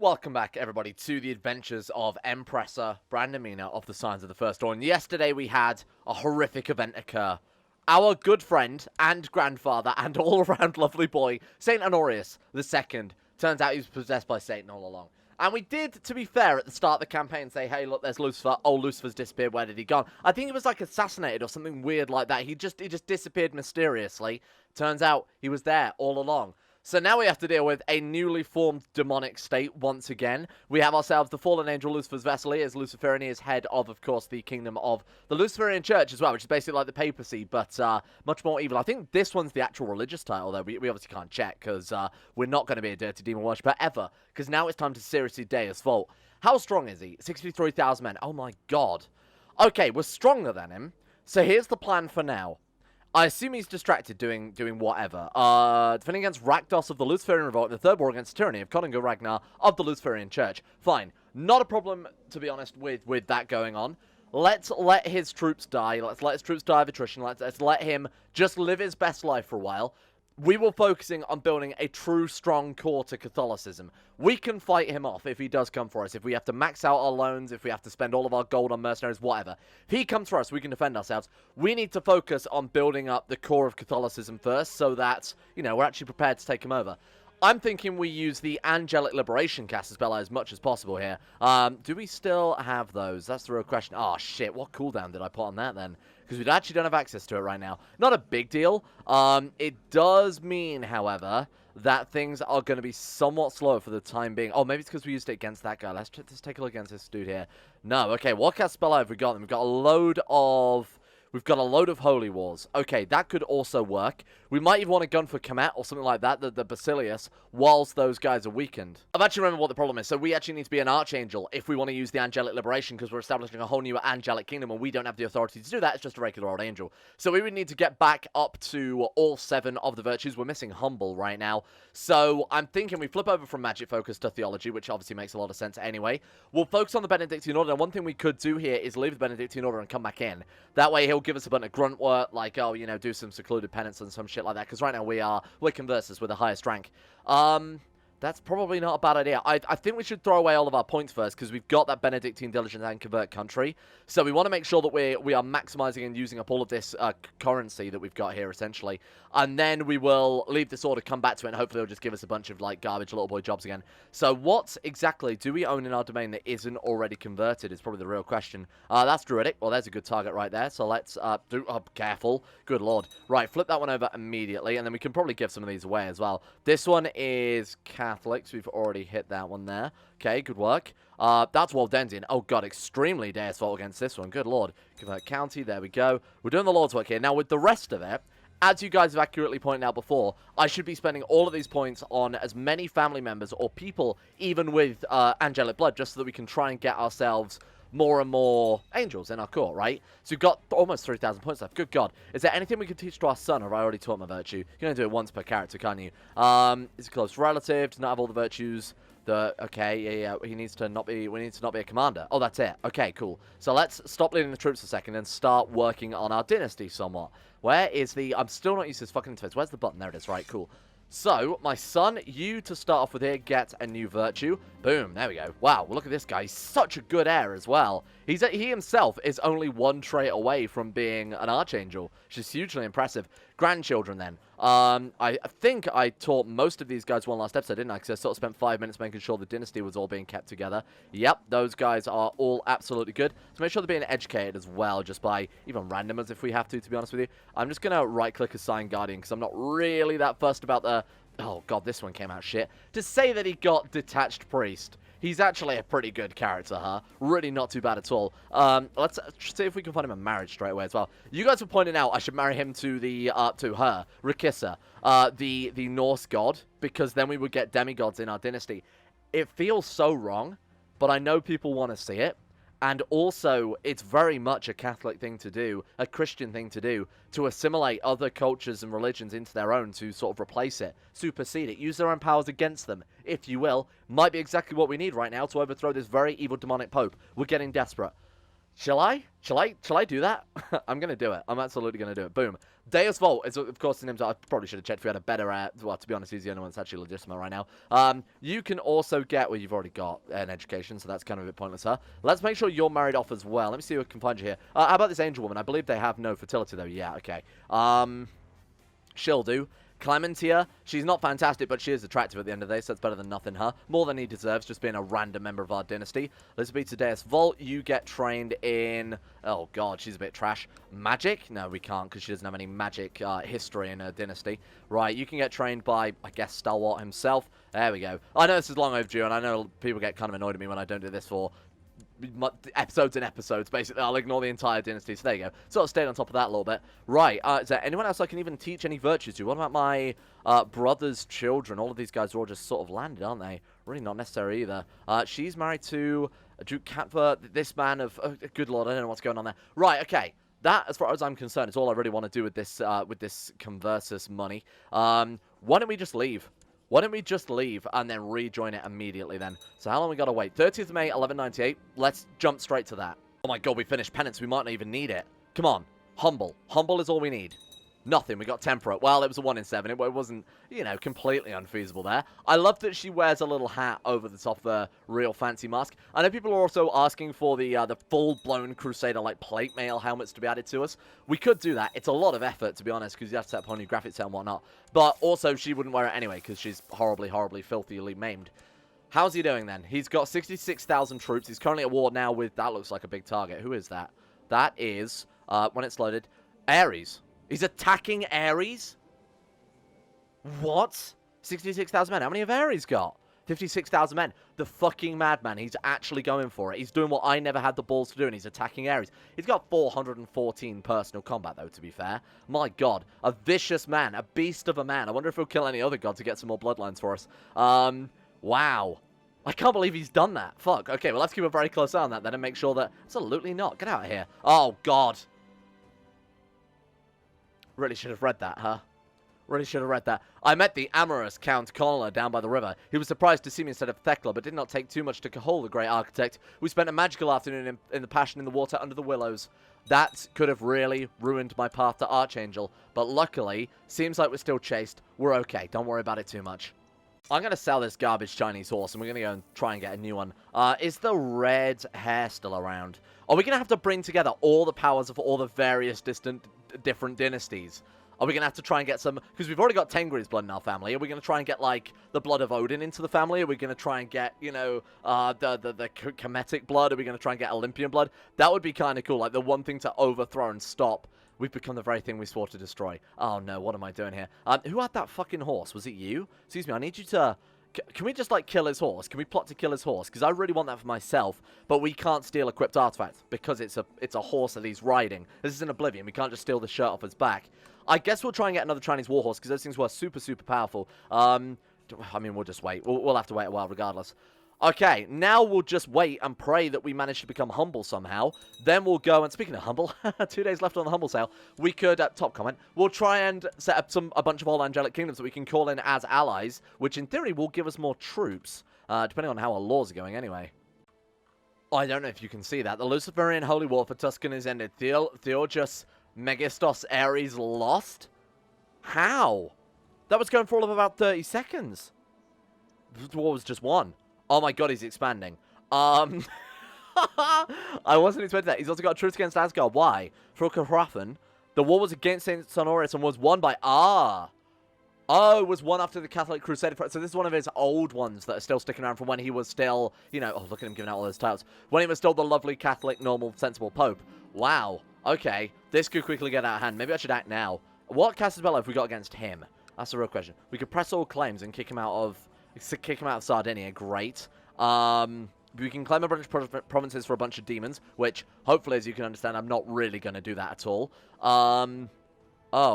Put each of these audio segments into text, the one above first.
Welcome back, everybody, to the adventures of Empressor Brandamina of the Signs of the First Dawn. Yesterday, we had a horrific event occur. Our good friend and grandfather and all-around lovely boy, Saint Honorius II, turns out he was possessed by Satan all along. And we did, to be fair, at the start of the campaign say, hey, look, there's Lucifer. Oh, Lucifer's disappeared. Where did he go? I think he was, like, assassinated or something weird like that. He just disappeared mysteriously. Turns out he was there all along. So now we have to deal with a newly formed demonic state once again. We have ourselves the fallen angel Lucifer's vessel. He is Luciferian. He is head of course, the kingdom of the Luciferian Church as well, which is basically like the papacy, but much more evil. I think this one's the actual religious title, though. We obviously can't check, because we're not going to be a dirty demon worshipper ever, because now it's time to seriously Deus Vult. How strong is he? 63,000 men. Oh my god. Okay, we're stronger than him. So here's the plan for now. I assume he's distracted doing whatever. Defending against Rakdos of the Luciferian Revolt, the third war against tyranny of Konungur Ragnar of the Luciferian Church. Fine. Not a problem, to be honest, with that going on. Let's let his troops die. Let's let his troops die of attrition. Let's let him just live his best life for a while. We were focusing on building a true strong core to Catholicism. We can fight him off if he does come for us. If we have to max out our loans, if we have to spend all of our gold on mercenaries, whatever. If he comes for us, we can defend ourselves. We need to focus on building up the core of Catholicism first so that, you know, we're actually prepared to take him over. I'm thinking we use the Angelic Liberation caster spell as much as possible here. Do we still have those? That's the real question. Oh, shit. What cooldown did I put on that, then? Because we actually don't have access to it right now. Not a big deal. It does mean, however, that things are going to be somewhat slower for the time being. Oh, maybe it's because we used it against that guy. Let's take a look against this dude here. No, okay. What cast spell have we got? We've got a load of... We've got a load of Holy Wars. Okay, that could also work. We might even want to gun for Komet or something like that, the Basilius, whilst those guys are weakened. I've actually remembered what the problem is. So we actually need to be an Archangel if we want to use the Angelic Liberation, because we're establishing a whole new Angelic Kingdom, and we don't have the authority to do that. It's just a regular old angel. So we would need to get back up to all 7 of the virtues. We're missing Humble right now. So I'm thinking we flip over from Magic Focus to Theology, which obviously makes a lot of sense anyway. We'll focus on the Benedictine Order, and one thing we could do here is leave the Benedictine Order and come back in. That way he'll give us a bunch of grunt work, like, oh, you know, do some secluded penance and some shit like that, because right now we're converses with the highest rank. That's probably not a bad idea. I think we should throw away all of our points first, because we've got that Benedictine Diligence and Convert Country. So we want to make sure that we are maximizing and using up all of this currency that we've got here, essentially. And then we will leave this order, come back to it, and hopefully it'll just give us a bunch of, like, garbage little boy jobs again. So what exactly do we own in our domain that isn't already converted is probably the real question. That's Druidic. Well, there's a good target right there. So let's do... Oh, careful. Good lord. Right, flip that one over immediately, and then we can probably give some of these away as well. This one is... Catholics. We've already hit that one there. Okay, good work. That's Waldensian. Oh god, extremely Deus Vult against this one. Good lord. Convert county. There we go. We're doing the Lord's work here. Now, with the rest of it, as you guys have accurately pointed out before, I should be spending all of these points on as many family members or people, even with angelic blood, just so that we can try and get ourselves more and more angels in our court, right? So we've got almost 3,000 points left. Good God. Is there anything we can teach to our son, or have I already taught my virtue? You can only do it once per character, can't you? Is a close relative, does not have all the virtues. Okay, yeah, he needs to not be, we need to not be a commander. Oh, that's it. Okay, cool. So let's stop leading the troops a second and start working on our dynasty somewhat. Where is the, I'm still not used to this fucking interface. Where's the button? There it is, right, cool. So, my son, you to start off with here, get a new virtue. Boom, there we go. Wow, look at this guy. He's such a good heir as well. He himself is only 1 trait away from being an archangel, which is hugely impressive. Grandchildren, then. I think I taught most of these guys one last episode, didn't I? Because I sort of spent 5 minutes making sure the dynasty was all being kept together. Yep, those guys are all absolutely good. So make sure they're being educated as well, just by even randomers if we have to be honest with you. I'm just going to right-click Assign Guardian, because I'm not really that fussed about the... Oh, God, this one came out shit. To say that he got Detached Priest. He's actually a pretty good character, huh? Really not too bad at all. Let's see if we can find him a marriage straight away as well. You guys were pointing out I should marry him to her, Rikissa, the Norse god, because then we would get demigods in our dynasty. It feels so wrong, but I know people want to see it. And also, it's very much a Catholic thing to do, a Christian thing to do, to assimilate other cultures and religions into their own to sort of replace it, supersede it, use their own powers against them, if you will. Might be exactly what we need right now to overthrow this very evil demonic pope. We're getting desperate. Shall I? Shall I do that? I'm going to do it. I'm absolutely going to do it. Boom. Deus Vult is, of course, the name. I probably should have checked if we had a better, well, to be honest, he's the only one that's actually legitimate right now. You can also get, well, you've already got an education, so that's kind of a bit pointless, huh? Let's make sure you're married off as well. Let me see who can find you here. How about this angel woman? I believe they have no fertility, though. Yeah, okay. She'll do. Clementia, she's not fantastic, but she is attractive at the end of the day, so that's better than nothing, huh? More than he deserves, just being a random member of our dynasty. Let's be to Deus Vult. You get trained in... Oh, God, she's a bit trash. Magic? No, we can't, because she doesn't have any magic history in her dynasty. Right, you can get trained by, I guess, Stalwart himself. There we go. I know this is long overdue, and I know people get kind of annoyed at me when I don't do this for... episodes and episodes, basically. I'll ignore the entire dynasty, so there you go. Sort of stayed on top of that a little bit. Right, is there anyone else I can even teach any virtues to? What about my brother's children? All of these guys are all just sort of landed, aren't they? Really not necessary either. She's married to Duke Catver, this man of... good lord, I don't know what's going on there. Right, okay. That, as far as I'm concerned, is all I really want to do with this Conversus money. Why don't we just leave? Why don't we just leave and then rejoin it immediately then? So how long we got to wait? 30th of May, 1198. Let's jump straight to that. Oh my god, we finished penance. We might not even need it. Come on. Humble. Humble is all we need. Nothing. We got temperate. Well, it was a 1 in 7. It wasn't, you know, completely unfeasible there. I love that she wears a little hat over the top of the real fancy mask. I know people are also asking for the full-blown Crusader, like, plate mail helmets to be added to us. We could do that. It's a lot of effort, to be honest, because you have to set up a whole new graphics set and whatnot. But also, she wouldn't wear it anyway, because she's horribly, horribly, filthily maimed. How's he doing, then? He's got 66,000 troops. He's currently at war now with... That looks like a big target. Who is that? That is, when it's loaded, Ares. He's attacking Ares? What? 66,000 men. How many have Ares got? 56,000 men. The fucking madman. He's actually going for it. He's doing what I never had the balls to do, and he's attacking Ares. He's got 414 personal combat, though, to be fair. My god. A vicious man. A beast of a man. I wonder if he'll kill any other god to get some more bloodlines for us. Wow. I can't believe he's done that. Fuck. Okay, well, let's keep a very close eye on that then and make sure that... Absolutely not. Get out of here. Oh, god. Really should have read that, huh? Really should have read that. I met the amorous Count Connla down by the river. He was surprised to see me instead of Thekla, but did not take too much to cajole the great architect. We spent a magical afternoon in the passion in the water under the willows. That could have really ruined my path to Archangel, but luckily, seems like we're still chased. We're okay. Don't worry about it too much. I'm going to sell this garbage Chinese horse, and we're going to go and try and get a new one. Is the red hair still around? Are we going to have to bring together all the powers of all the various different dynasties? Are we going to have to try and get some... Because we've already got Tengri's blood in our family. Are we going to try and get, like, the blood of Odin into the family? Are we going to try and get, you know, the Kemetic blood? Are we going to try and get Olympian blood? That would be kind of cool. Like, the one thing to overthrow and stop. We've become the very thing we swore to destroy. Oh, no. What am I doing here? Who had that fucking horse? Was it you? Excuse me. I need you to... Can we just, like, kill his horse? Can we plot to kill his horse? Because I really want that for myself, but we can't steal equipped artifacts because it's a horse that he's riding. This is in Oblivion. We can't just steal the shirt off his back. I guess we'll try and get another Chinese warhorse because those things were super, super powerful. I mean, we'll just wait. We'll have to wait a while regardless. Okay, now we'll just wait and pray that we manage to become humble somehow. Then we'll go, and speaking of humble, 2 days left on the humble sale. We could, top comment, we'll try and set up a bunch of old Angelic Kingdoms that we can call in as allies, which in theory will give us more troops, depending on how our laws are going anyway. I don't know if you can see that. The Luciferian Holy War for Tuscan is ended. Theurgus Megistos Ares lost? How? That was going for all of about 30 seconds. The war was just won. Oh my god, he's expanding. I wasn't expecting that. He's also got troops against Asgard. Why? For Hrafen. The war was against St. Sonorius and was won by... Oh, it was won after the Catholic Crusader. So this is one of his old ones that are still sticking around from when he was still, you know... Oh, look at him giving out all those titles. When he was still the lovely Catholic, normal, sensible Pope. Wow. Okay. This could quickly get out of hand. Maybe I should act now. What Castabella have we got against him? That's the real question. We could press all claims and kick him out of Sardinia. Great. We can claim a bunch of provinces for a bunch of demons, which, hopefully, as you can understand, I'm not really going to do that at all. Oh,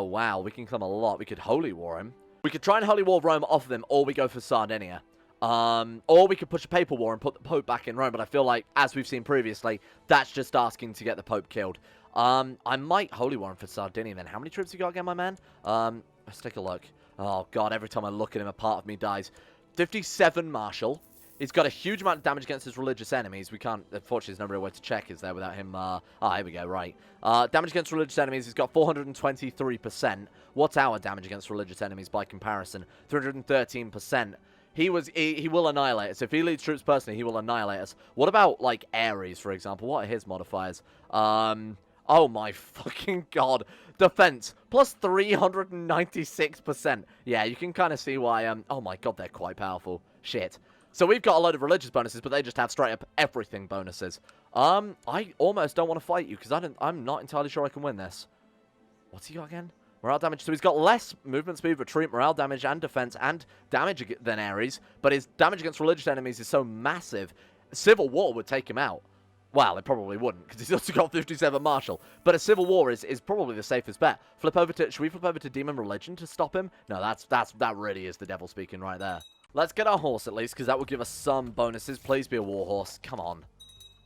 wow. We can claim a lot. We could Holy War him. We could try and Holy War Rome off of him, or we go for Sardinia. Or we could push a Papal War and put the Pope back in Rome, but I feel like, as we've seen previously, that's just asking to get the Pope killed. I might Holy War him for Sardinia, then. How many troops you got again, my man? Let's take a look. Oh, God, every time I look at him, a part of me dies. 57 Marshal. He's got a huge amount of damage against his religious enemies. We can't, unfortunately, there's no real way to check, is there, without him, here we go, right. Damage against religious enemies, he's got 423%. What's our damage against religious enemies by comparison? 313%. He will annihilate us. If he leads troops personally, he will annihilate us. What about, like, Ares, for example? What are his modifiers? Oh my fucking god. Defense, plus 396%. Yeah, you can kind of see why, oh my god, they're quite powerful. Shit. So we've got a load of religious bonuses, but they just have straight up everything bonuses. I almost don't want to fight you, because I'm not entirely sure I can win this. What's he got again? Morale damage. So he's got less movement speed, retreat, morale damage, and defense, and damage than Ares. But his damage against religious enemies is so massive, Civil War would take him out. Well, it probably wouldn't, because he's also got 57 martial. But a civil war is probably the safest bet. Should we flip over to Demon Religion to stop him? No, that really is the devil speaking right there. Let's get our horse at least, because that will give us some bonuses. Please be a war horse. Come on.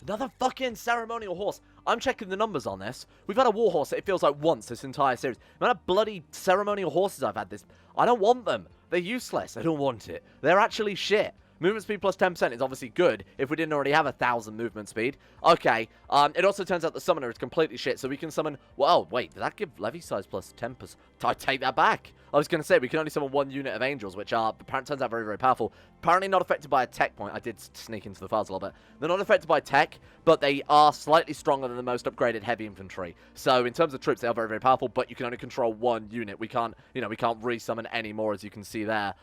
Another fucking ceremonial horse. I'm checking the numbers on this. We've had a war horse, it feels like once this entire series. The amount of bloody ceremonial horses I've had this. I don't want them. They're useless. I don't want it. They're actually shit. Movement speed plus 10% is obviously good if we didn't already have 1,000 movement speed. Okay, it also turns out the summoner is completely shit, so we can summon... Well, wait, did that give levy size plus 10%? I take that back. I was going to say, we can only summon 1 unit of angels, which are, turns out very, very powerful. Apparently not affected by a tech point. I did sneak into the files a little bit. They're not affected by tech, but they are slightly stronger than the most upgraded heavy infantry. So in terms of troops, they are very, very powerful, but you can only control 1 unit. We can't, we can't resummon any more, as you can see there.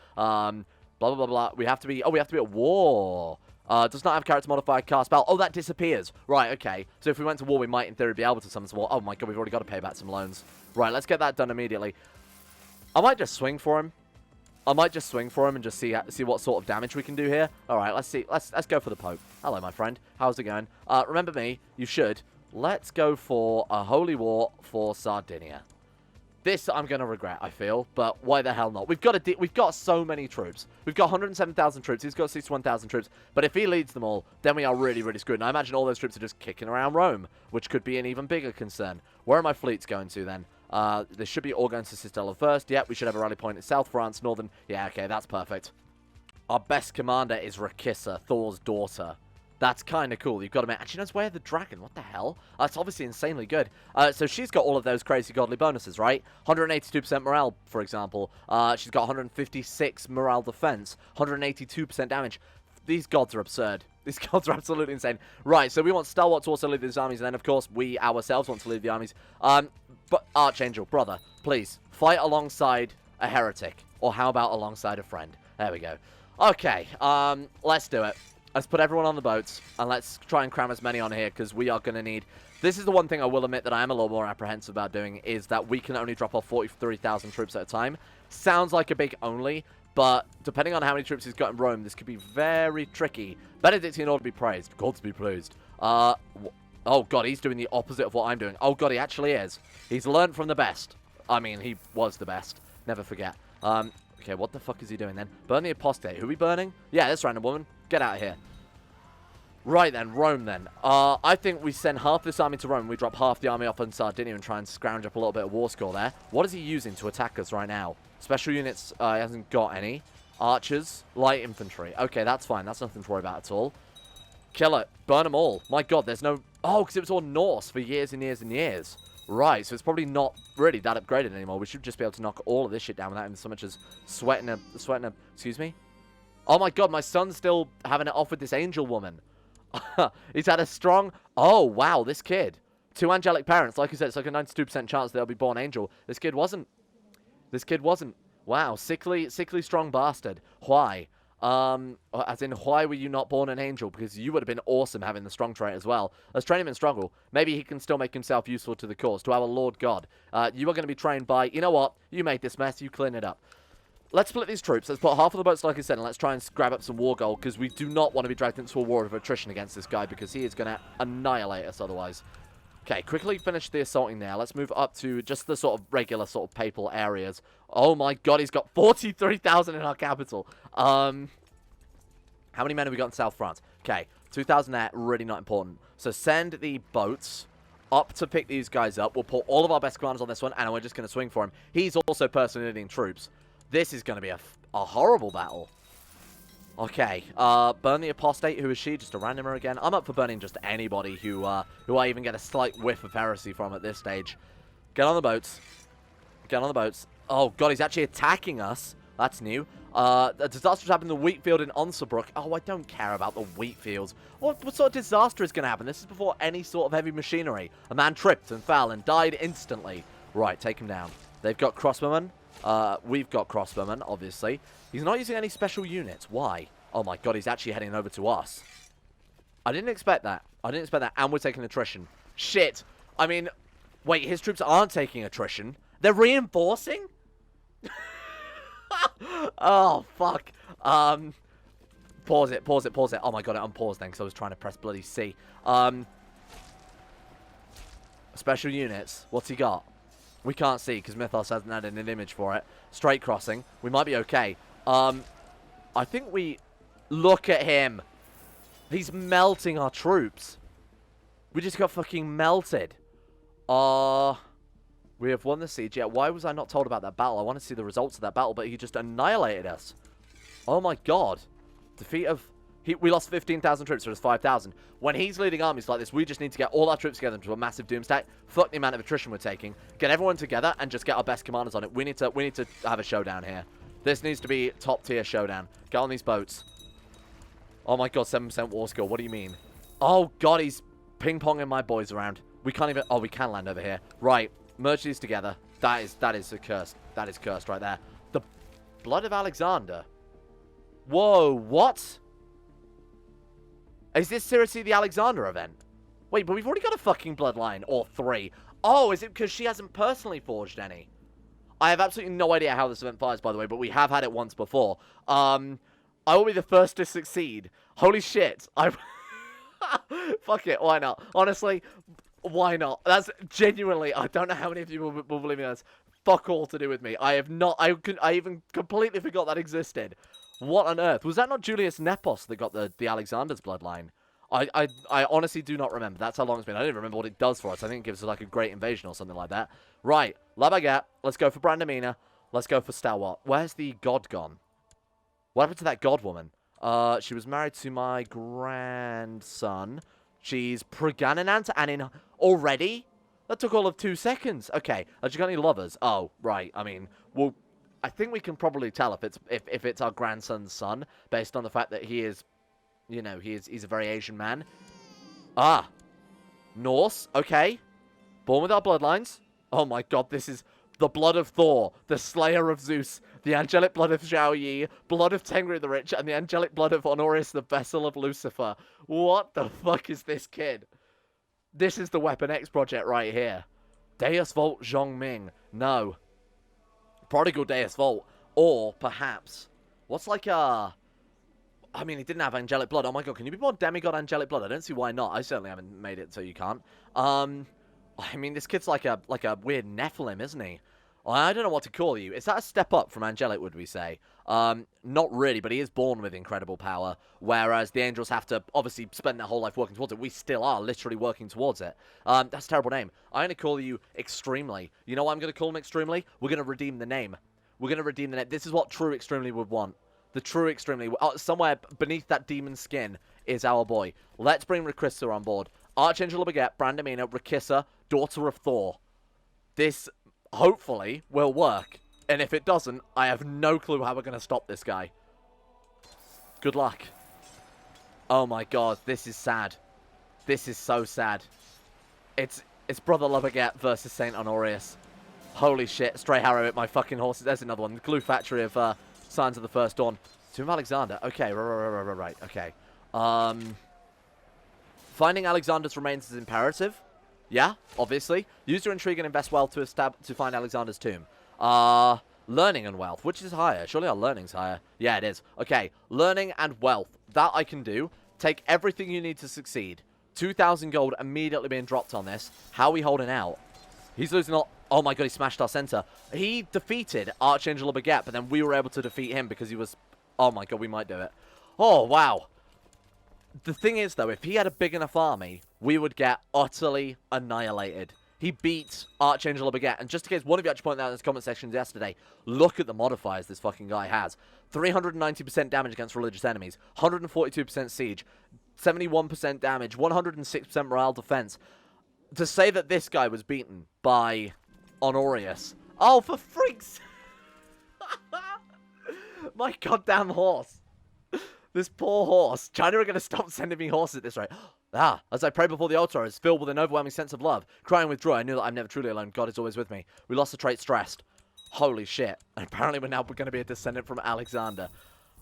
Blah, blah, blah, blah. We have to be at war. Does not have character modifier, cast spell. Oh, that disappears. Right, okay. So if we went to war, we might, in theory, be able to summon some war. Oh my god, we've already got to pay back some loans. Right, let's get that done immediately. I might just swing for him. And just see what sort of damage we can do here. All right, let's see. Let's go for the Pope. Hello, my friend. How's it going? Remember me. You should. Let's go for a holy war for Sardinia. This I'm going to regret, I feel, but why the hell not? We've got so many troops. We've got 107,000 troops. He's got 61,000 troops. But if he leads them all, then we are really, really screwed. And I imagine all those troops are just kicking around Rome, which could be an even bigger concern. Where are my fleets going to then? They should be all going to Cistella first. Yep, we should have a rally point in South France, Northern. Yeah, okay, that's perfect. Our best commander is Rakissa, Thor's daughter. That's kind of cool. You've got to make... And she knows where the dragon. What the hell? That's obviously insanely good. So she's got all of those crazy godly bonuses, right? 182% morale, for example. She's got 156 morale defense. 182% damage. These gods are absurd. These gods are absolutely insane. Right, so we want Stalwart to also lead these armies. And then, of course, we ourselves want to lead the armies. But Archangel, brother, please, fight alongside a heretic. Or how about alongside a friend? There we go. Okay, let's do it. Let's put everyone on the boats, and let's try and cram as many on here, because we are going to need... This is the one thing I will admit that I am a little more apprehensive about doing, is that we can only drop off 43,000 troops at a time. Sounds like a big only, but depending on how many troops he's got in Rome, this could be very tricky. Benedictine ought to be praised. God to be pleased. Oh, God, he's doing the opposite of what I'm doing. Oh, God, he actually is. He's learned from the best. I mean, he was the best. Never forget. Okay, what the fuck is he doing then? Burn the apostate. Who are we burning? Yeah, this random woman. Get out of here. Right then, Rome then. I think we send half this army to Rome. We drop half the army off in Sardinia and try and scrounge up a little bit of war score there. What is he using to attack us right now? Special units, he hasn't got any. Archers, light infantry. Okay, that's fine. That's nothing to worry about at all. Kill it. Burn them all. My god, there's no... Oh, because it was all Norse for years and years and years. Right, so it's probably not really that upgraded anymore. We should just be able to knock all of this shit down without even so much as sweating a... Excuse me? Oh my god, my son's still having it off with this angel woman. He's had a strong... Oh, wow, this kid. 2 angelic parents. Like I said, it's like a 92% chance they'll be born angel. This kid wasn't. This kid wasn't. Wow, sickly strong bastard. Why? As in, why were you not born an angel? Because you would have been awesome having the strong trait as well. Let's train him in struggle. Maybe he can still make himself useful to the cause, to our Lord God. You are going to be trained by... You know what? You made this mess. You clean it up. Let's split these troops. Let's put half of the boats, like I said, and let's try and grab up some war gold, because we do not want to be dragged into a war of attrition against this guy, because he is going to annihilate us otherwise. Okay, quickly finish the assaulting there. Let's move up to just the sort of regular sort of papal areas. Oh my god, he's got 43,000 in our capital. How many men have we got in South France? Okay, 2,000 there, really not important. So send the boats up to pick these guys up. We'll put all of our best commanders on this one, and we're just going to swing for him. He's also personally leading troops. This is going to be a horrible battle. Okay, burn the apostate. Who is she? Just a randomer again. I'm up for burning just anybody who I even get a slight whiff of heresy from at this stage. Get on the boats. Get on the boats. Oh god, he's actually attacking us. That's new. A disaster happened in the wheat field in Onsabrook. Oh, I don't care about the wheat fields. What sort of disaster is going to happen? This is before any sort of heavy machinery. A man tripped and fell and died instantly. Right, take him down. They've got crossbowmen. We've got crossbowmen, obviously. He's not using any special units. Why? Oh my god, he's actually heading over to us. I didn't expect that. I didn't expect that. And we're taking attrition. Shit. I mean, wait, his troops aren't taking attrition. They're reinforcing? Oh, fuck. Pause it, pause it, pause it. Oh my god, it unpaused then because I was trying to press bloody C. Special units. What's he got? We can't see because Mythos hasn't added an image for it. Straight crossing. We might be okay. I think we... Look at him. He's melting our troops. We just got fucking melted. We have won the siege. Yeah, why was I not told about that battle? I want to see the results of that battle, but he just annihilated us. Oh my god. Defeat of... We lost 15,000 troops, so it's 5,000. When he's leading armies like this, we just need to get all our troops together into a massive doom stack. Fuck the amount of attrition we're taking. Get everyone together and just get our best commanders on it. We need to have a showdown here. This needs to be top tier showdown. Get on these boats. Oh my god, 7% war skill. What do you mean? Oh god, he's ping-ponging my boys around. We can't even... Oh, we can land over here. Right. Merge these together. That is a curse. That is cursed right there. The blood of Alexander. Whoa, what? Is this seriously the Alexander event? Wait, but we've already got a fucking bloodline. Or 3. Oh, is it because she hasn't personally forged any? I have absolutely no idea how this event fires, by the way, but we have had it once before. I will be the first to succeed. Holy shit. Fuck it, why not? Honestly, why not? That's genuinely, I don't know how many of you will believe me. That's fuck all to do with me. I even completely forgot that existed. What on earth? Was that not Julius Nepos that got the Alexander's bloodline? I honestly do not remember. That's how long it's been. I don't even remember what it does for us. I think it gives us like a great invasion or something like that. Right, La Baguette. Let's go for Brandamina. Let's go for Stalwart. Where's the god gone? What happened to that god woman? She was married to my grandson. She's Preganinant and in... Already? That took all of 2 seconds. Okay. Has she got any lovers? Oh, right. I mean, well, I think we can probably tell if it's our grandson's son, based on the fact that he is, you know, he's a very Asian man. Ah. Norse. Okay. Born with our bloodlines. Oh my god, this is the blood of Thor, the slayer of Zeus, the angelic blood of Zhao Yi, blood of Tengri the Rich, and the angelic blood of Honorius, the vessel of Lucifer. What the fuck is this kid? This is the Weapon X project right here. Deus Vult Zhongming. No. Prodigal Deus Vult. Or, perhaps, what's like a... I mean, he didn't have angelic blood. Oh my god, can you be more demigod angelic blood? I don't see why not. I certainly haven't made it so you can't. I mean, this kid's like a weird Nephilim, isn't he? I don't know what to call you. Is that a step up from angelic, would we say? Not really, but he is born with incredible power, whereas the angels have to obviously spend their whole life working towards it. We still are literally working towards it. That's a terrible name. I'm going to call you Extremely. You know what I'm going to call him Extremely? We're going to redeem the name. We're going to redeem the name. This is what true Extremely would want. The true Extremely. Somewhere beneath that demon skin is our boy. Let's bring Rakissa on board. Archangel of Baguette, Brandamina, Rakissa, daughter of Thor. This, hopefully, will work. And if it doesn't, I have no clue how we're going to stop this guy. Good luck. Oh my god, this is sad. This is so sad. It's Brother Baguette versus Saint Honorius. Holy shit, stray arrow at my fucking horses. There's another one. The glue factory of Signs of the First Dawn. Tomb of Alexander. Okay, right, okay. Finding Alexander's remains is imperative. Yeah, obviously. Use your intrigue and invest wealth to find Alexander's tomb. Learning and wealth. Which is higher? Surely our learning's higher. Yeah, it is. Okay, learning and wealth. That I can do. Take everything you need to succeed. 2,000 gold immediately being dropped on this. How are we holding out? He's losing all... Oh my god, he smashed our center. He defeated Archangel of Baguette, but then we were able to defeat him because he was... Oh my god, we might do it. Oh, wow. The thing is, though, if he had a big enough army, we would get utterly annihilated. he beat Archangel Baguette. And just in case one of you actually pointed out in the comment sections yesterday, look at the modifiers this fucking guy has. 390% damage against religious enemies, 142% siege, 71% damage, 106% morale defense. To say that this guy was beaten by Honorius. Oh, for freaks! My goddamn horse. This poor horse. China are going to stop sending me horses at this rate. As I pray before the altar, I was filled with an overwhelming sense of love. Crying with joy, I knew that I'm never truly alone. God is always with me. We lost the trait stressed. Holy shit. And apparently we're now going to be a descendant from Alexander.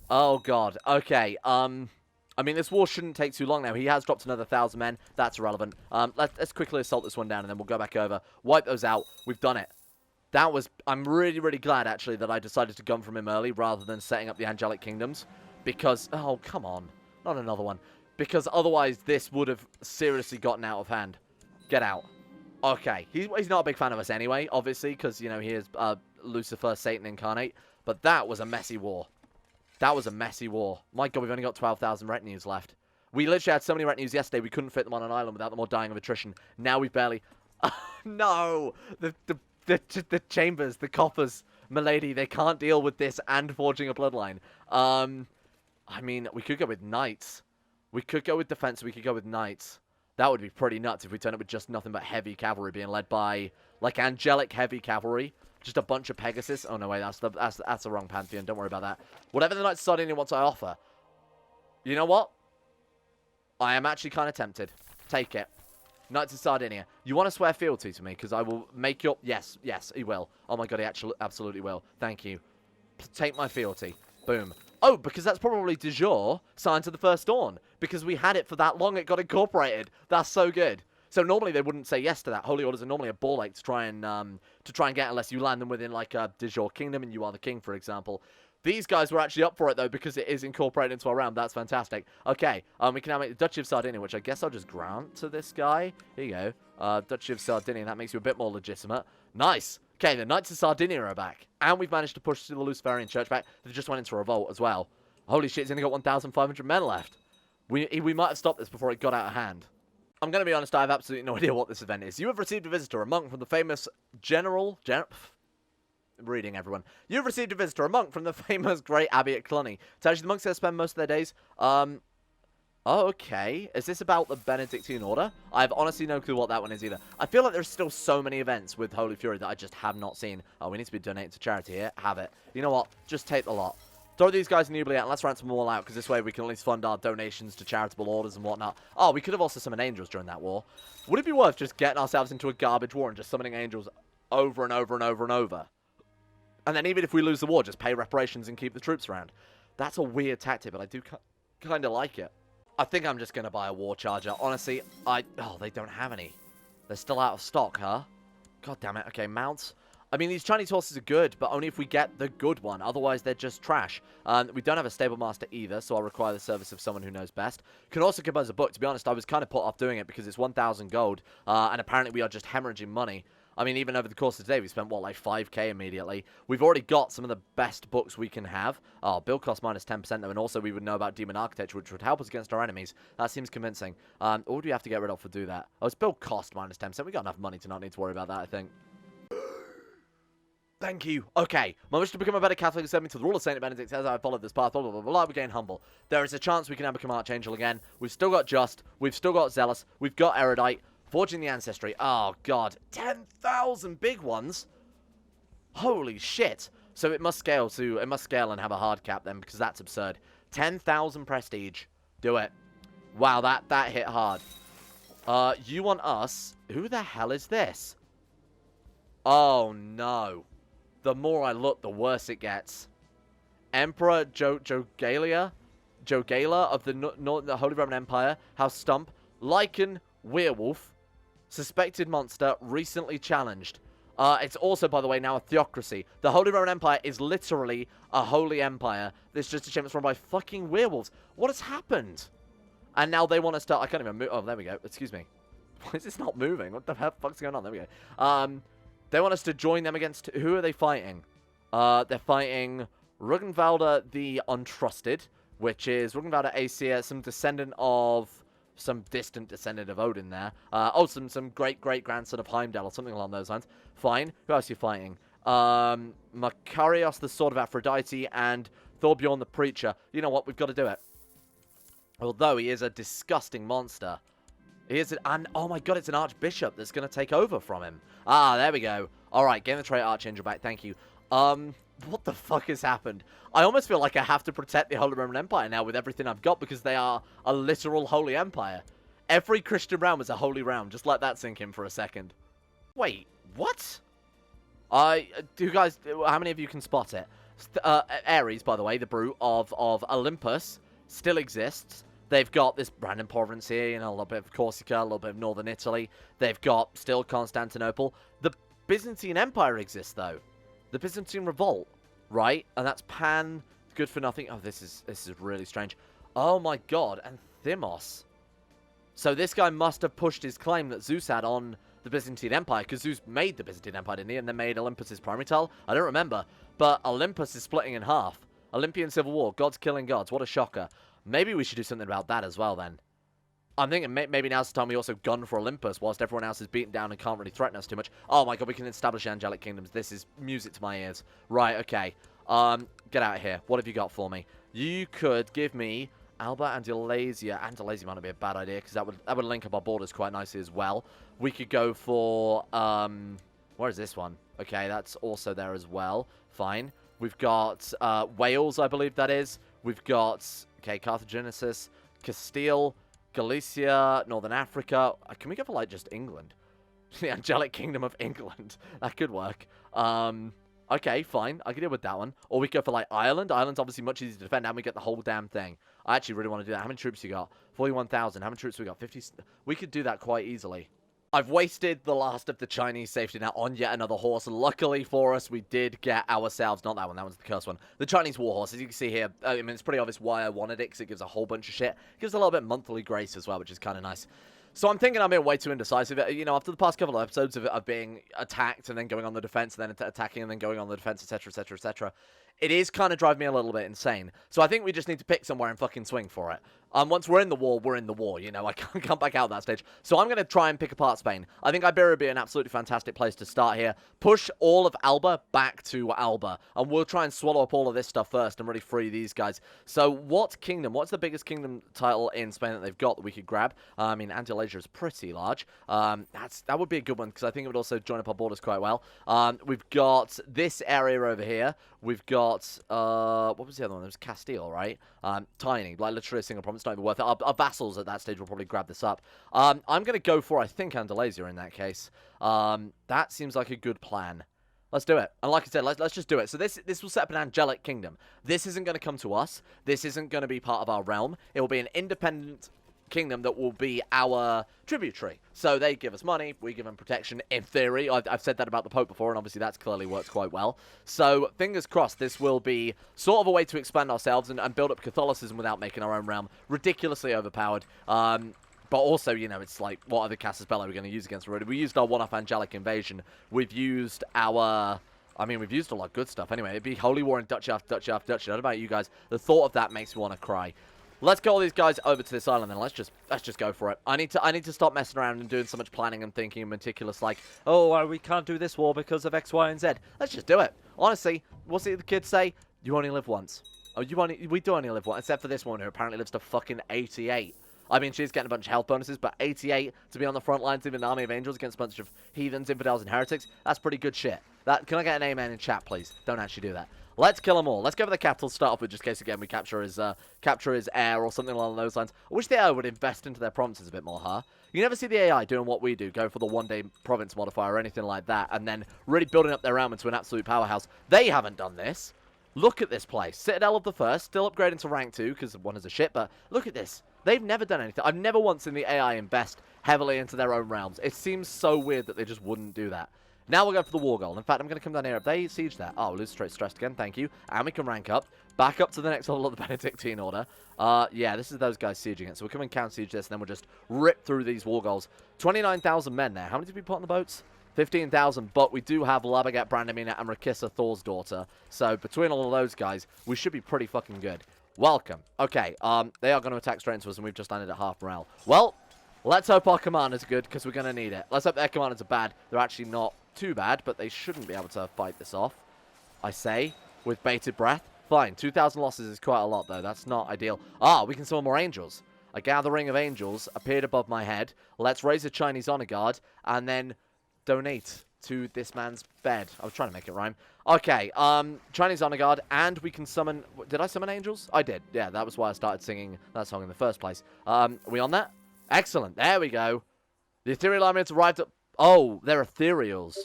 Oh, God. Okay, I mean, this war shouldn't take too long now. He has dropped another 1,000 men. That's irrelevant. Let's quickly assault this one down, and then we'll go back over. Wipe those out. We've done it. That was... I'm really, really glad, actually, that I decided to gun from him early rather than setting up the Angelic Kingdoms. Because... Oh, come on. Not another one. Because otherwise, this would have seriously gotten out of hand. Get out. Okay. He's not a big fan of us anyway, obviously, because, you know, he is Lucifer, Satan incarnate. But that was a messy war. That was a messy war. My God, we've only got 12,000 retinues left. We literally had so many retinues yesterday, we couldn't fit them on an island without them all dying of attrition. Now we've barely... No! The chambers, the coffers, milady, they can't deal with this and forging a bloodline. I mean, we could go with knights. We could go with defense, we could go with knights. That would be pretty nuts if we turn up with just nothing but heavy cavalry being led by, like, angelic heavy cavalry. Just a bunch of Pegasus. Oh, no, wait, that's the wrong pantheon. Don't worry about that. Whatever the Knights of Sardinia wants, I offer. You know what? I am actually kind of tempted. Take it. Knights of Sardinia. You want to swear fealty to me? Because I will make your... Yes, he will. Oh, my God, he actually absolutely will. Thank you. Take my fealty. Boom. Oh, because that's probably de jure Signs of the First Dawn. Because we had it for that long, it got incorporated. That's so good. So normally they wouldn't say yes to that. Holy Orders are normally a ball ache to try and get unless you land them within like a de jure kingdom and you are the king, for example. These guys were actually up for it though because it is incorporated into our realm. That's fantastic. Okay, we can now make the Duchy of Sardinia, which I guess I'll just grant to this guy. Here you go. Duchy of Sardinia. That makes you a bit more legitimate. Nice. Okay, the Knights of Sardinia are back, and we've managed to push the Luciferian Church back. They just went into revolt as well. Holy shit! He's only got 1,500 men left. We might have stopped this before it got out of hand. I'm going to be honest, I have absolutely no idea what this event is. You have received a visitor, a monk from the famous reading, everyone. You've received a visitor, a monk from the famous Great Abbey at Cluny. Tells you the monks there spend most of their days. Oh, okay. Is this about the Benedictine Order? I have honestly no clue what that one is either. I feel like there's still so many events with Holy Fury that I just have not seen. Oh, we need to be donating to charity here. Have it. You know what? Just take the lot. Throw these guys in the oubliette and let's ransom them all out, because this way we can at least fund our donations to charitable orders and whatnot. Oh, we could have also summoned angels during that war. Would it be worth just getting ourselves into a garbage war and just summoning angels over and over and over and over? And then even if we lose the war, just pay reparations and keep the troops around. That's a weird tactic, but I do kind of like it. I think I'm just going to buy a war charger. Honestly, oh, they don't have any. They're still out of stock, huh? God damn it. Okay, mounts. I mean, these Chinese horses are good, but only if we get the good one. Otherwise, they're just trash. We don't have a stable master either, so I'll require the service of someone who knows best. Can also compose a book. To be honest, I was kind of put off doing it because it's 1,000 gold, and apparently we are just hemorrhaging money. I mean, even over the course of the day, we spent, what, like 5k immediately. We've already got some of the best books we can have. Oh, build cost minus 10% though, and also we would know about demon architecture, which would help us against our enemies. That seems convincing. What would we have to get rid of to do that? Oh, it's build cost minus 10%. We got enough money to not need to worry about that, I think. Thank you. Okay. My wish to become a better Catholic sent me to the rule of Saint Benedict as I followed this path, blah, blah, blah, blah, we gain humble. There is a chance we can now become Archangel again. We've still got Just. We've still got Zealous. We've got Erudite. Forging the Ancestry. Oh, God. 10,000 big ones? Holy shit. So it must scale and have a hard cap then, because that's absurd. 10,000 prestige. Do it. Wow, that hit hard. You want us... Who the hell is this? Oh, no. The more I look, the worse it gets. Emperor Jogala of the Holy Roman Empire, House Stump, Lycan, Werewolf, Suspected Monster, recently challenged. It's also, by the way, now a theocracy. The Holy Roman Empire is literally a holy empire. This is just a shame it's run by fucking werewolves. What has happened? And now they want to start... I can't even move... Oh, there we go. Excuse me. Why is this not moving? What the fuck's going on? There we go. They want us to join them against... Who are they fighting? They're fighting Ruggenvalder the Untrusted, which is Ruggenvalder Aesir, some descendant of some distant descendant of Odin there. Oh, some great-great-grandson of Heimdall or something along those lines. Fine. Who else are you fighting? Makarios, the Sword of Aphrodite, and Thorbjorn the Preacher. You know what? We've got to do it. Although he is a disgusting monster. He is and oh my god, it's an Archbishop that's going to take over from him. Ah, there we go. Alright, getting the trait Archangel back. Thank you. What the fuck has happened? I almost feel like I have to protect the Holy Roman Empire now with everything I've got because they are a literal holy empire. Every Christian realm is a holy realm. Just let that sink in for a second. Wait, what? Do you guys, how many of you can spot it? Ares, by the way, the brute of Olympus, still exists. They've got this random province here, you know, a little bit of Corsica, a little bit of northern Italy. They've got still Constantinople. The Byzantine Empire exists, though. The Byzantine Revolt, right? And that's Pan, good for nothing. Oh, this is really strange. Oh my god, and Thymos. So this guy must have pushed his claim that Zeus had on the Byzantine Empire, because Zeus made the Byzantine Empire, didn't he? And then made Olympus his primary tile? I don't remember. But Olympus is splitting in half. Olympian civil war, gods killing gods. What a shocker. Maybe we should do something about that as well, then. I'm thinking maybe now's the time we also gun for Olympus, whilst everyone else is beaten down and can't really threaten us too much. Oh my god, we can establish Angelic Kingdoms. This is music to my ears. Right, okay. Get out of here. What have you got for me? You could give me Alba and Andalusia. Andalusia might not be a bad idea, because that would link up our borders quite nicely as well. We could go for, where is this one? Okay, that's also there as well. Fine. We've got, Wales, I believe that is. We've got, okay, Carthaginosis, Castile, Galicia, Northern Africa. Can we go for, like, just England? The Angelic Kingdom of England. That could work. Okay, fine. I can deal with that one. Or we go for, like, Ireland. Ireland's obviously much easier to defend, and we get the whole damn thing. I actually really want to do that. How many troops you got? 41,000. How many troops we got? 50. We could do that quite easily. I've wasted the last of the Chinese safety net on yet another horse. Luckily for us, we did get ourselves, not that one, that one's the cursed one, the Chinese war horse. As you can see here, I mean, it's pretty obvious why I wanted it, because it gives a whole bunch of shit. It gives a little bit of monthly grace as well, which is kind of nice. So I'm thinking I'm being way too indecisive. You know, after the past couple of episodes of being attacked and then going on the defense, and then attacking and then going on the defense, etc., etc., etc., it is kind of driving me a little bit insane. So I think we just need to pick somewhere and fucking swing for it. Once we're in the war, we're in the war, you know. I can't come back out that stage. So I'm going to try and pick apart Spain. I think Iberia would be an absolutely fantastic place to start here. Push all of Alba back to Alba. And we'll try and swallow up all of this stuff first and really free these guys. So what kingdom, what's the biggest kingdom title in Spain that they've got that we could grab? I mean, Andalusia is pretty large. That would be a good one, because I think it would also join up our borders quite well. We've got this area over here. We've got, what was the other one? It was Castile, right? Tiny, like literally a single province, not even worth it. Our vassals at that stage will probably grab this up. I'm going to go for, I think, Andalusia in that case. That seems like a good plan. Let's do it. And like I said, let's just do it. So this will set up an Angelic Kingdom. This isn't going to come to us. This isn't going to be part of our realm. It will be an independent kingdom that will be our tributary. So they give us money, we give them protection, in theory. I've said that about the Pope before, and obviously that's clearly worked quite well. So fingers crossed this will be sort of a way to expand ourselves and build up Catholicism without making our own realm ridiculously overpowered. But also, you know, it's like, what other Casus Belli are we going to use against already? We used our one-off Angelic Invasion. We've used our... I mean, we've used a lot of good stuff. Anyway, it'd be Holy War and Duchy after Duchy after Duchy. I don't know about you guys. The thought of that makes me want to cry. Let's get all these guys over to this island, then let's just go for it. I need to stop messing around and doing so much planning and thinking and meticulous, like, oh, we can't do this war because of X, Y, and Z. Let's just do it. Honestly, what's it the kids say? You only live once. Oh, we do only live once, except for this one who apparently lives to fucking 88. I mean, she's getting a bunch of health bonuses, but 88 to be on the front lines of an army of angels against a bunch of heathens, infidels, and heretics, that's pretty good shit. Can I get an amen in chat, please? Don't actually do that. Let's kill them all. Let's go for the capital to start off with, just in case, again, we capture his heir or something along those lines. I wish the AI would invest into their provinces a bit more, huh? You never see the AI doing what we do, go for the one-day province modifier or anything like that, and then really building up their realm into an absolute powerhouse. They haven't done this. Look at this place. Citadel of the First, still upgrading to rank 2, because one is a shit, but look at this. They've never done anything. I've never once seen the AI invest heavily into their own realms. It seems so weird that they just wouldn't do that. Now we'll go for the war goal. In fact, I'm going to come down here. If they siege that, oh, we'll lose stressed again. Thank you. And we can rank up. Back up to the next level of the Benedictine Order. Yeah, this is those guys sieging it. So we'll come and counter-siege this, and then we'll just rip through these war goals. 29,000 men there. How many did we put on the boats? 15,000, but we do have Labagat, Brandamina, and Rakissa, Thor's daughter. So between all of those guys, we should be pretty fucking good. Welcome. Okay, they are going to attack straight into us, and we've just landed at half morale. Well, let's hope our commanders are good, because we're going to need it. Let's hope their commanders are bad. They're actually not too bad, but they shouldn't be able to fight this off, I say, with bated breath. Fine, 2,000 losses is quite a lot, though. That's not ideal. Ah, we can summon more angels. A gathering of angels appeared above my head. Let's raise a Chinese honor guard, and then donate to this man's bed. I was trying to make it rhyme. Okay, Chinese honor guard, and we can summon... Did I summon angels? I did. Yeah, that was why I started singing that song in the first place. Are we on that? Excellent. There we go. The ethereal army has arrived at... Oh, they're ethereals.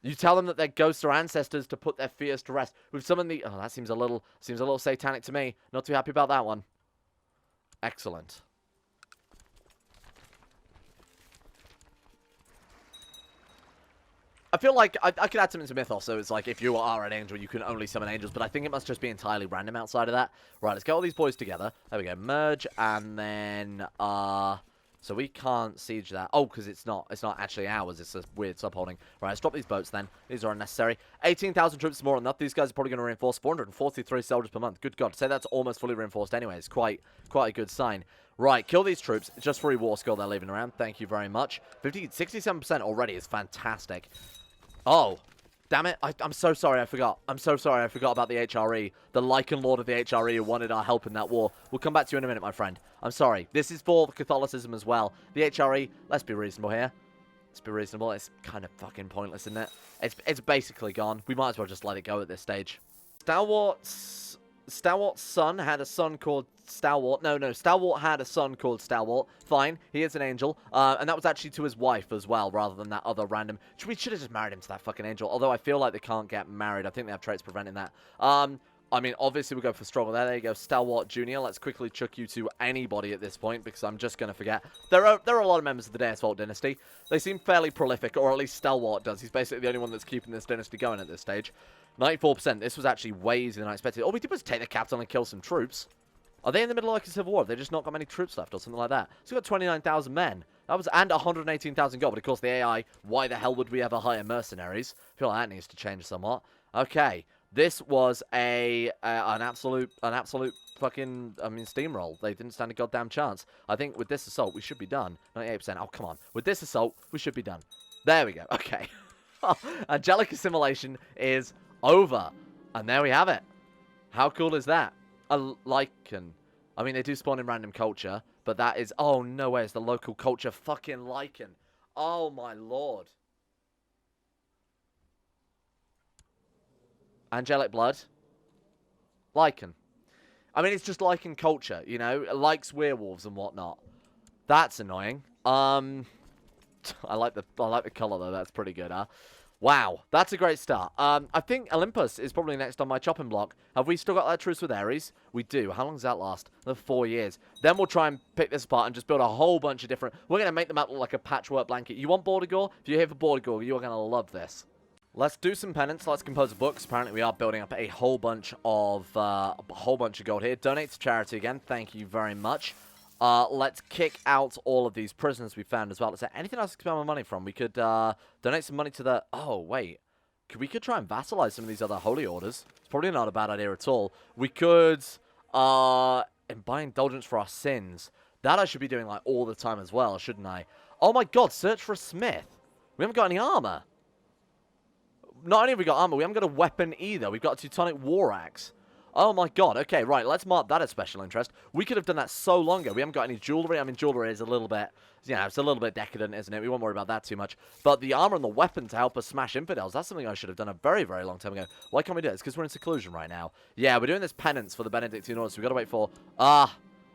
You tell them that they're ghosts or ancestors to put their fears to rest. We've summoned the... Oh, that seems a little satanic to me. Not too happy about that one. Excellent. I feel like I could add something to Mythos, so it's like if you are an angel, you can only summon angels, but I think it must just be entirely random outside of that. Right, let's get all these boys together. There we go. Merge, and then, so we can't siege that. Oh, because it's not actually ours. It's a weird subholding. Right, let's drop these boats then. These are unnecessary. 18,000 troops is more than enough. These guys are probably going to reinforce 443 soldiers per month. Good God. Say that's almost fully reinforced anyway. It's quite a good sign. Right, kill these troops. Just for a war skill they're leaving around. Thank you very much. 67% already is fantastic. Oh, damn it. I'm so sorry I forgot. I'm so sorry I forgot about the HRE. The Lycan Lord of the HRE who wanted our help in that war. We'll come back to you in a minute, my friend. I'm sorry. This is for Catholicism as well. The HRE, let's be reasonable here. Let's be reasonable. It's kind of fucking pointless, isn't it? It's basically gone. We might as well just let it go at this stage. Stalwart's son had a son called Stalwart. No, Stalwart had a son called Stalwart. Fine, he is an angel. And that was actually to his wife as well, rather than that other random... We should have just married him to that fucking angel. Although I feel like they can't get married. I think they have traits preventing that. I mean, obviously we go for struggle there. There you go, Stalwart Jr. Let's quickly chuck you to anybody at this point, because I'm just going to forget. There are a lot of members of the Deus Vult dynasty. They seem fairly prolific, or at least Stalwart does. He's basically the only one that's keeping this dynasty going at this stage. 94%. This was actually way easier than I expected. All we did was take the capital and kill some troops. Are they in the middle of like a civil war? Have they just not got many troops left or something like that? So we've got 29,000 men. That was, and 118,000 gold. But of course the AI, why the hell would we ever hire mercenaries? I feel like that needs to change somewhat. Okay. This was an absolute fucking, steamroll. They didn't stand a goddamn chance. I think with this assault, we should be done. 98%. Oh, come on. With this assault, we should be done. There we go. Okay. Angelic assimilation is over. And there we have it. How cool is that? A lichen. I mean, they do spawn in random culture, but that is... Oh, no way. It's the local culture fucking lichen. Oh, my lord. Angelic blood. Lichen. I mean, it's just lichen culture, you know? It likes werewolves and whatnot. That's annoying. I like the color, though. That's pretty good, huh? Wow, that's a great start. I think Olympus is probably next on my chopping block. Have we still got that truce with Ares? We do. How long does that last? Another 4 years. Then we'll try and pick this apart and just build a whole bunch of different... We're going to make them out look like a patchwork blanket. You want Bordigor? If you're here for Bordigor, you are going to love this. Let's do some penance. Let's compose a book. Apparently, we are building up a whole bunch of gold here. Donate to charity again. Thank you very much. Let's kick out all of these prisoners we found as well. Is there anything else to spend my money from? We could donate some money to the... Oh, wait. We could try and vassalize some of these other holy orders. It's probably not a bad idea at all. We could buy indulgence for our sins. That I should be doing like all the time as well, shouldn't I? Oh my god, search for a smith. We haven't got any armor. Not only have we got armor, we haven't got a weapon either. We've got a Teutonic war axe. Oh my god, okay, right, let's mark that as special interest. We could have done that so long ago. We haven't got any jewelry. I mean, jewelry is a little bit, you know, it's a little bit decadent, isn't it? We won't worry about that too much. But the armor and the weapon to help us smash infidels, that's something I should have done a very, very long time ago. Why can't we do it? It's because we're in seclusion right now. Yeah, we're doing this penance for the Benedictine orders, so we've got to wait for...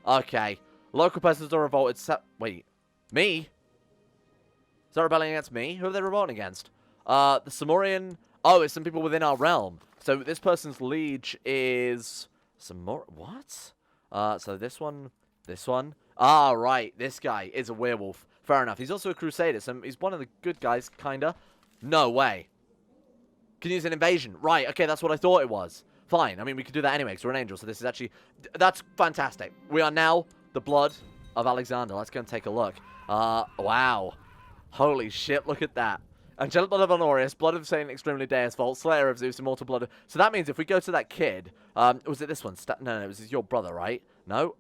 okay. Local persons are revolted... Wait, me? Is that rebelling against me? Who are they revolting against? The Samorian... Oh, it's some people within our realm. So this person's liege is... What? So this one... Ah, right. This guy is a werewolf. Fair enough. He's also a crusader, so he's one of the good guys, kinda. No way. Can use an invasion. Right, okay, that's what I thought it was. Fine. I mean, we could do that anyway, because we're an angel, so this is actually... That's fantastic. We are now the blood of Alexander. Let's go and take a look. Wow. Holy shit, look at that. Angelic Blood of Honorius, Blood of Saint Extremely Deus Vult, Slayer of Zeus, Immortal Blood of... So that means if we go to that kid... was it this one? No, it was your brother, right? No?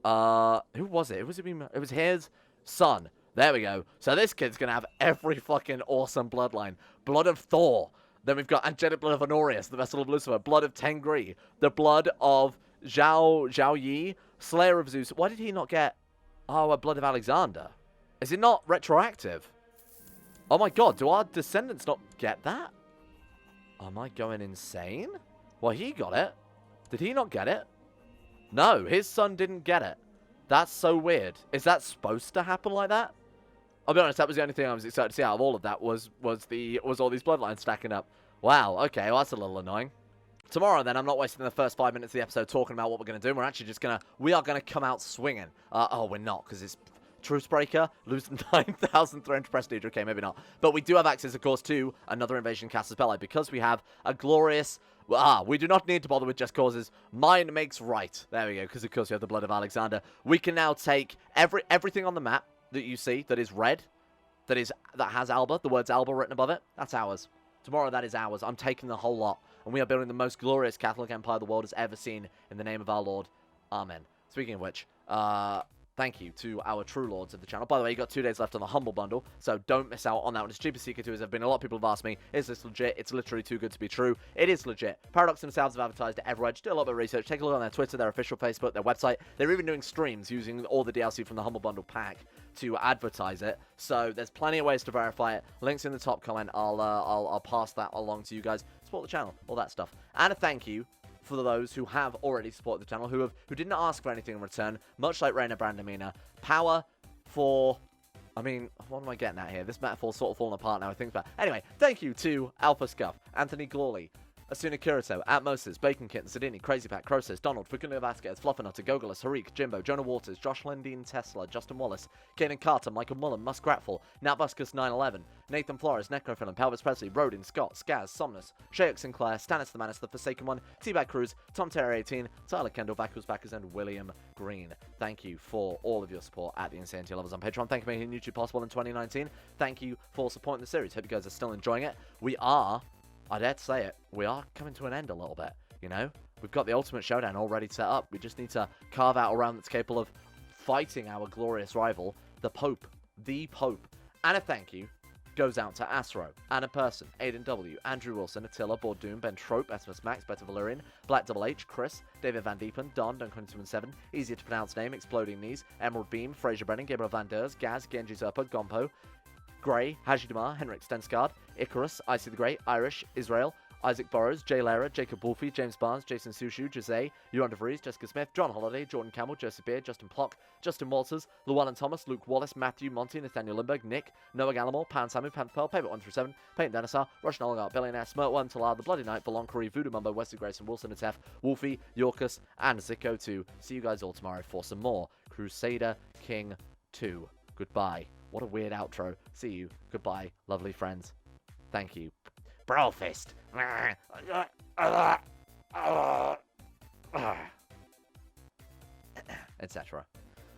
Who was it? It was his son. There we go. So this kid's going to have every fucking awesome bloodline. Blood of Thor. Then we've got Angelic Blood of Honorius, the Vessel of Lucifer. Blood of Tengri. The Blood of Zhao Yi. Slayer of Zeus. Why did he not get... Oh, a Blood of Alexander. Is it not retroactive? Oh my god, do our descendants not get that? Am I going insane? Well, he got it. Did he not get it? No, his son didn't get it. That's so weird. Is that supposed to happen like that? I'll be honest, that was the only thing I was excited to see out of all of that was all these bloodlines stacking up. Wow, okay, well that's a little annoying. Tomorrow then, I'm not wasting the first 5 minutes of the episode talking about what we're going to do. We're actually just we are going to come out swinging. Oh, we're not, because it's Trucebreaker, losing 9,300 prestige. Okay, maybe not. But we do have access, of course, to another Invasion Casus Belli because we have a glorious... we do not need to bother with just causes. Mine makes right. There we go, because of course we have the Blood of Alexander. We can now take everything on the map that you see that is red, that has Alba, the words Alba written above it. That's ours. Tomorrow, that is ours. I'm taking the whole lot. And we are building the most glorious Catholic empire the world has ever seen in the name of our Lord. Amen. Speaking of which, thank you to our true lords of the channel. By the way, you got 2 days left on the Humble Bundle, so don't miss out on that one. As cheap as CK2 has been, a lot of people have asked me, is this legit? It's literally too good to be true. It is legit. Paradox themselves have advertised it everywhere. Just do a little bit of research. Take a look on their Twitter, their official Facebook, their website. They're even doing streams using all the DLC from the Humble Bundle pack to advertise it. So there's plenty of ways to verify it. Links in the top comment. I'll pass that along to you guys. Support the channel, all that stuff. And a thank you for those who have already supported the channel, who didn't ask for anything in return, much like Reina Brandamina. Power for... I mean, what am I getting at here? This metaphor's sort of falling apart now I think about it. Anyway, thank you to Alpha Scuff, Anthony Gawley, Asuna Kirito, Atmoses, Bacon Kitten, Sardinia, Crazy Pack, Crosis, Donald, Facundo Vasquez, Fluffernutter, Gogolus, Harik, Jimbo, Jonah Waters, Josh Lindeen, Tesla, Justin Wallace, Kaden Carter, Michael Mullen, Muskratful, Natbuskus 911, Nathan Flores, Necrophilin, Pelvis Presley, Rodin, Scott, Skaz, Somnus, Shayok Sinclair, Stannis the Manus, The Forsaken One, T-Bag Cruz, Tom Terry 18, Tyler Kendall, Backers Backers, and William Green. Thank you for all of your support at the Insane Tier levels on Patreon. Thank you for making YouTube possible in 2019. Thank you for supporting the series. Hope you guys are still enjoying it. We are... I dare to say it, we are coming to an end a little bit, you know? We've got the Ultimate Showdown already set up. We just need to carve out a round that's capable of fighting our glorious rival, the Pope. The Pope. And a thank you goes out to Asro, Anna Person, Aiden W, Andrew Wilson, Attila, Bordoon, Ben Trope, Estimus Max, Better Valerian, Black Double H, Chris, David Van Diepen, Don, Dun217, Easier to Pronounce Name, Exploding Knees, Emerald Beam, Fraser Brennan, Gabriel Van Ders, Gaz, Genji Zerpa, Gompo, Gray, Hajidamar, Henrik Stensgaard, Icarus, Icy the Great, Irish, Israel, Isaac Burrows, Jay Lara, Jacob Wolfie, James Barnes, Jason Sushu, Jose, Euron DeVries, Jessica Smith, John Holiday, Jordan Campbell, Joseph Beard, Justin Plock, Justin Walters, Llewellyn Thomas, Luke Wallace, Matthew, Monty, Nathaniel Lindberg, Nick, Noah Gallimore, Pan Samu, Panther Pearl, Payment 137, Peyton Denisar, Russian Oligarch, Billionaire, Smirt1, Talar, The Bloody Knight, Belong Curry, Voodoo Mumbo, Wesley Grayson, Wilson Atef, Wolfie, Yorkus, and CK2. See you guys all tomorrow for some more Crusader King 2. Goodbye. What a weird outro. See you. Goodbye, lovely friends. Thank you. Brofist. Etc.